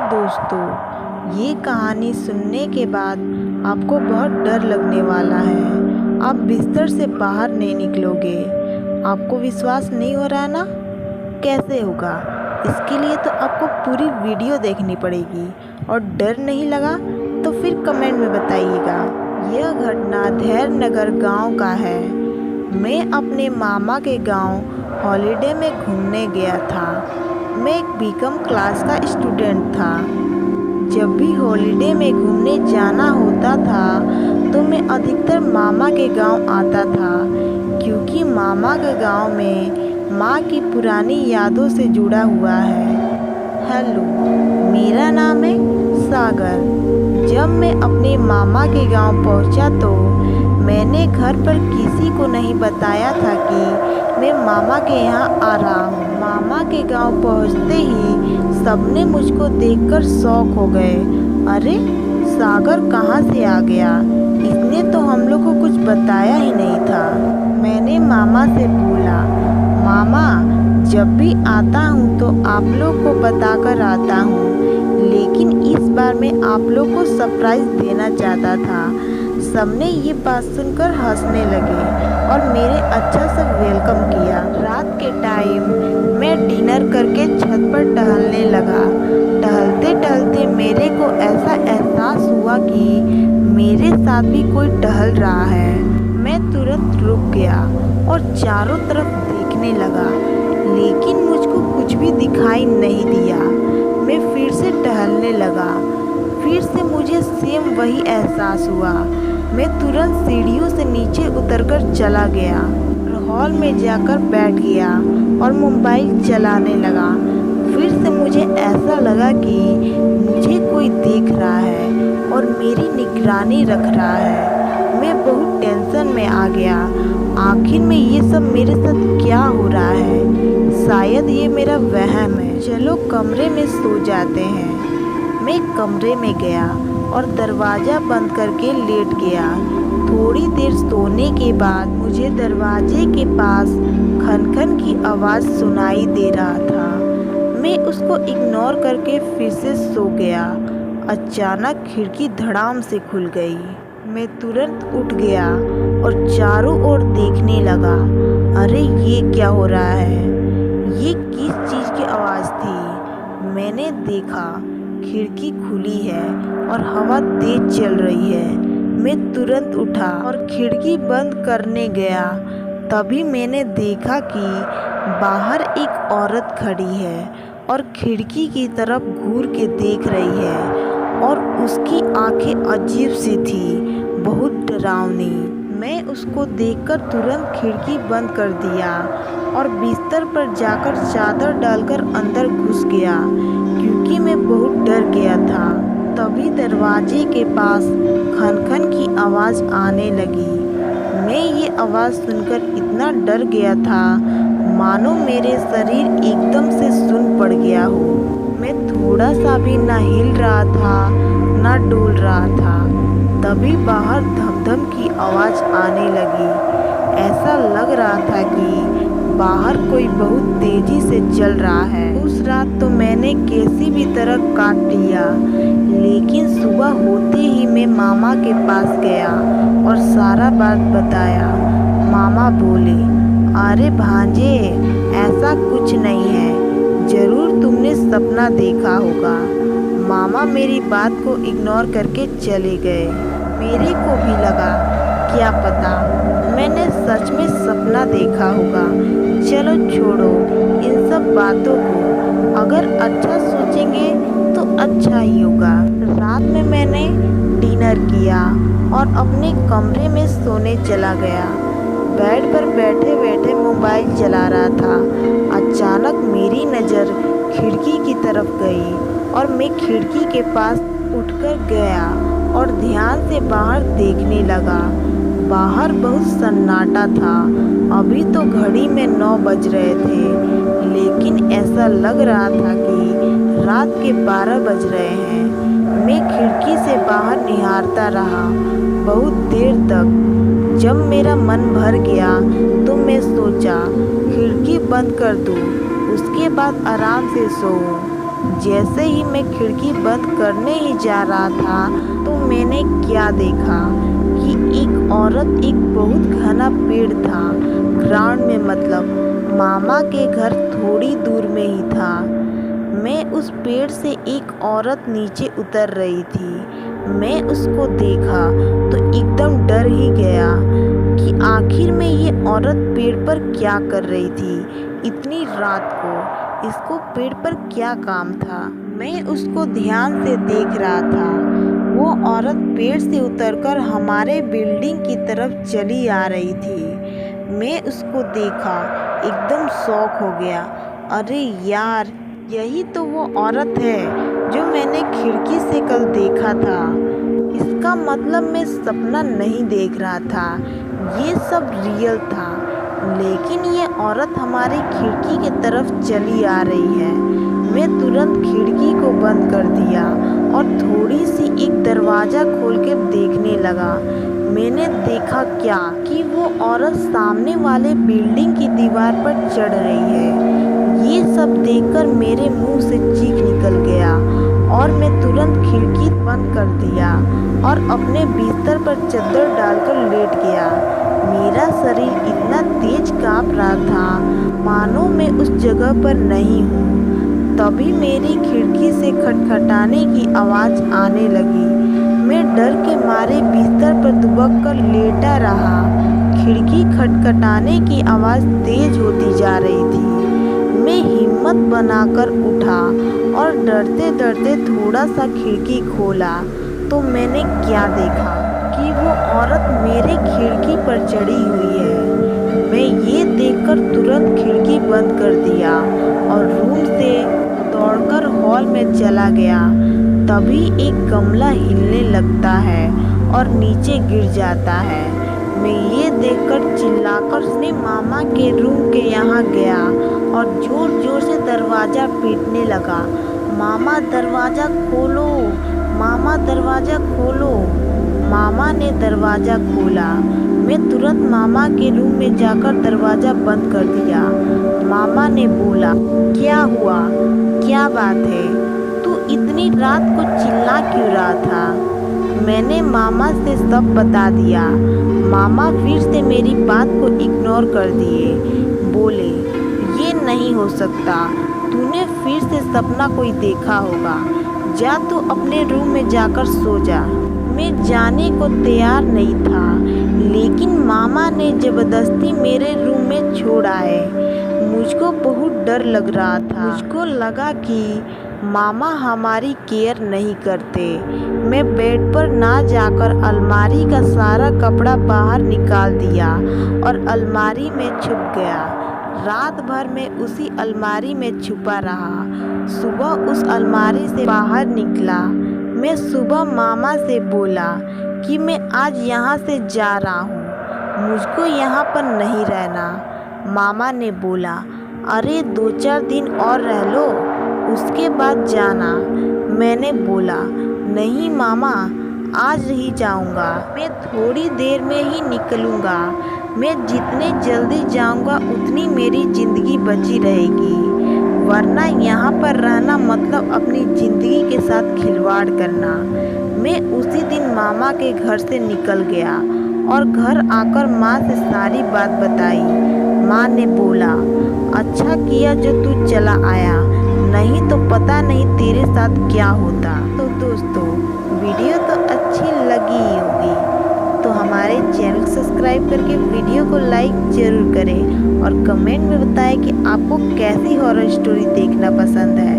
दोस्तों, ये कहानी सुनने के बाद आपको बहुत डर लगने वाला है। आप बिस्तर से बाहर नहीं निकलोगे। आपको विश्वास नहीं हो रहा ना? कैसे होगा? इसके लिए तो आपको पूरी वीडियो देखनी पड़ेगी। और डर नहीं लगा तो फिर कमेंट में बताइएगा। यह घटना धैर्य नगर गाँव का है। मैं अपने मामा के गाँव हॉलिडे में घूमने गया था। मैं एक बीकॉम क्लास का स्टूडेंट था। जब भी हॉलिडे में घूमने जाना होता था तो मैं अधिकतर मामा के गांव आता था, क्योंकि मामा के गांव में माँ की पुरानी यादों से जुड़ा हुआ है। हेलो, मेरा नाम है सागर। जब मैं अपने मामा के गांव पहुंचा तो मैंने घर पर किसी को नहीं बताया था कि मैं मामा के यहाँ आ रहा हूँ। मामा के गांव पहुँचते ही सबने मुझको देखकर शॉक हो गए। अरे, सागर कहाँ से आ गया? इसने तो हम लोग को कुछ बताया ही नहीं था। मैंने मामा से बोला, मामा, जब भी आता हूँ तो आप लोग को बताकर आता हूँ, लेकिन इस बार मैं आप लोग को सरप्राइज़ देना चाहता था। सबने ये बात सुनकर हंसने लगे और मेरे अच्छा से वेलकम किया। रात के टाइम मैं डिनर करके छत पर टहलने लगा। टहलते टहलते मेरे को ऐसा एहसास हुआ कि मेरे साथ भी कोई टहल रहा है। मैं तुरंत रुक गया और चारों तरफ देखने लगा, लेकिन मुझको कुछ भी दिखाई नहीं दिया। मैं फिर से टहलने लगा। फिर से मुझे सेम वही एहसास हुआ। मैं तुरंत सीढ़ियों से नीचे उतरकर चला गया और हॉल में जाकर बैठ गया और मोबाइल चलाने लगा। फिर से मुझे ऐसा लगा कि मुझे कोई देख रहा है और मेरी निगरानी रख रहा है। मैं बहुत टेंशन में आ गया। आखिर में ये सब मेरे साथ क्या हो रहा है? शायद ये मेरा वहम है। चलो कमरे में सो जाते हैं। मैं कमरे में गया और दरवाज़ा बंद करके लेट गया। थोड़ी देर सोने के बाद मुझे दरवाजे के पास खनखन की आवाज़ सुनाई दे रहा था। मैं उसको इग्नोर करके फिर से सो गया। अचानक खिड़की धड़ाम से खुल गई। मैं तुरंत उठ गया और चारों ओर देखने लगा। अरे, ये क्या हो रहा है? ये किस चीज़ की आवाज़ थी? मैंने देखा खिड़की खुली है और हवा तेज चल रही है। मैं तुरंत उठा और खिड़की बंद करने गया। तभी मैंने देखा कि बाहर एक औरत खड़ी है और खिड़की की तरफ घूर के देख रही है और उसकी आंखें अजीब सी थी, बहुत डरावनी। मैं उसको देखकर तुरंत खिड़की बंद कर दिया और बिस्तर पर जाकर चादर डालकर अंदर घुस गया, क्योंकि मैं बहुत डर गया था। तभी दरवाजे के पास खनखन की आवाज़ आने लगी। मैं ये आवाज़ सुनकर इतना डर गया था मानो मेरे शरीर एकदम से सुन्न पड़ गया हो। मैं थोड़ा सा भी ना हिल रहा था ना डोल रहा था। तभी बाहर धमधम की आवाज़ आने लगी। ऐसा लग रहा था कि बाहर कोई बहुत तेजी से चल रहा है। उस रात तो मैंने कैसी भी तरह काट लिया, लेकिन सुबह होते ही मैं मामा के पास गया और सारा बात बताया। मामा बोले, अरे भांजे, ऐसा कुछ नहीं है, ज़रूर तुमने सपना देखा होगा। मामा मेरी बात को इग्नोर करके चले गए। मेरे को भी लगा, क्या पता मैंने सच में सपना देखा होगा। चलो छोड़ो इन सब बातों को, अगर अच्छा सोचेंगे तो अच्छा ही होगा। रात में मैंने डिनर किया और अपने कमरे में सोने चला गया। बेड पर बैठे बैठे मोबाइल चला रहा था। अचानक मेरी नज़र खिड़की की तरफ गई और मैं खिड़की के पास उठकर गया और ध्यान से बाहर देखने लगा। बाहर बहुत सन्नाटा था। अभी तो घड़ी में 9 बज रहे थे, लेकिन ऐसा लग रहा था कि रात के 12 बज रहे हैं। मैं खिड़की से बाहर निहारता रहा बहुत देर तक। जब मेरा मन भर गया तो मैं सोचा खिड़की बंद कर दूँ, उसके बाद आराम से सोऊं। जैसे ही मैं खिड़की बंद करने ही जा रहा था तो मैंने क्या देखा कि एक औरत एक बहुत घना पेड़ था ग्राउंड में, मतलब मामा के घर थोड़ी दूर में ही था। मैं उस पेड़ से एक औरत नीचे उतर रही थी। मैं उसको देखा तो एकदम डर ही गया कि आखिर में ये औरत पेड़ पर क्या कर रही थी इतनी रात को। इसको पेड़ पर क्या काम था? मैं उसको ध्यान से देख रहा था। वो औरत पेड़ से उतरकर हमारे बिल्डिंग की तरफ चली आ रही थी। मैं उसको देखा, एकदम शॉक हो गया। अरे यार, यही तो वो औरत है जो मैंने खिड़की से कल देखा था। इसका मतलब मैं सपना नहीं देख रहा था, ये सब रियल था। लेकिन ये औरत हमारी खिड़की की तरफ चली आ रही है। मैं तुरंत खिड़की को बंद कर दिया और थोड़ी सी एक दरवाज़ा खोल के देखने लगा। मैंने देखा क्या कि वो औरत सामने वाले बिल्डिंग की दीवार पर चढ़ रही है। ये सब देखकर मेरे मुंह से चीख निकल गया और मैं तुरंत खिड़की बंद कर दिया और अपने बिस्तर पर चादर डालकर लेट गया। मेरा शरीर इतना तेज कांप रहा था मानो मैं उस जगह पर नहीं हूँ। तभी मेरी खिड़की से खटखटाने की आवाज़ आने लगी। मैं डर के मारे बिस्तर पर दुबक कर लेटा रहा। खिड़की खटखटाने की आवाज़ तेज होती जा रही थी। मैं हिम्मत बनाकर उठा और डरते डरते थोड़ा सा खिड़की खोला तो मैंने क्या देखा कि वो औरत मेरे खिड़की पर चढ़ी हुई है। मैं ये देखकर तुरंत खिड़की बंद कर दिया और रूम से दौड़कर हॉल में चला गया। तभी एक गमला हिलने लगता है और नीचे गिर जाता है। मैं ये देखकर चिल्लाकर अपने मामा के रूम के यहाँ गया और जोर जोर से दरवाज़ा पीटने लगा। मामा दरवाज़ा खोलो, मामा दरवाज़ा खोलो। मामा ने दरवाज़ा खोला। मैं तुरंत मामा के रूम में जाकर दरवाज़ा बंद कर दिया। मामा ने बोला, क्या हुआ, क्या बात है, तू इतनी रात को चिल्ला क्यों रहा था? मैंने मामा से सब बता दिया। मामा फिर से मेरी बात को इग्नोर कर दिए। बोले, ये नहीं हो सकता, तूने फिर से सपना कोई देखा होगा। जा तू अपने रूम में जाकर सो जा। मैं जाने को तैयार नहीं था, लेकिन मामा ने ज़बरदस्ती मेरे रूम में छोड़ आए। मुझको बहुत डर लग रहा था। मुझको लगा कि मामा हमारी केयर नहीं करते। मैं बेड पर ना जाकर अलमारी का सारा कपड़ा बाहर निकाल दिया और अलमारी में छुप गया। रात भर मैं उसी अलमारी में छुपा रहा। सुबह उस अलमारी से बाहर निकला। मैं सुबह मामा से बोला कि मैं आज यहाँ से जा रहा हूँ, मुझको यहाँ पर नहीं रहना। मामा ने बोला, अरे 2-4 दिन और रह लो, उसके बाद जाना। मैंने बोला, नहीं मामा, आज ही जाऊंगा। मैं थोड़ी देर में ही निकलूंगा। मैं जितने जल्दी जाऊंगा उतनी मेरी ज़िंदगी बची रहेगी, वरना यहाँ पर रहना मतलब अपनी ज़िंदगी के साथ खिलवाड़ करना। मैं उसी दिन मामा के घर से निकल गया और घर आकर माँ से सारी बात बताई। माँ ने बोला, अच्छा किया जो तू चला आया, नहीं तो पता नहीं तेरे साथ क्या होता। तो दोस्तों, वीडियो तो अच्छी लगी ही होगी, तो हमारे चैनल को सब्सक्राइब करके वीडियो को लाइक ज़रूर करें और कमेंट में बताएं कि आपको कैसी हॉरर स्टोरी देखना पसंद है।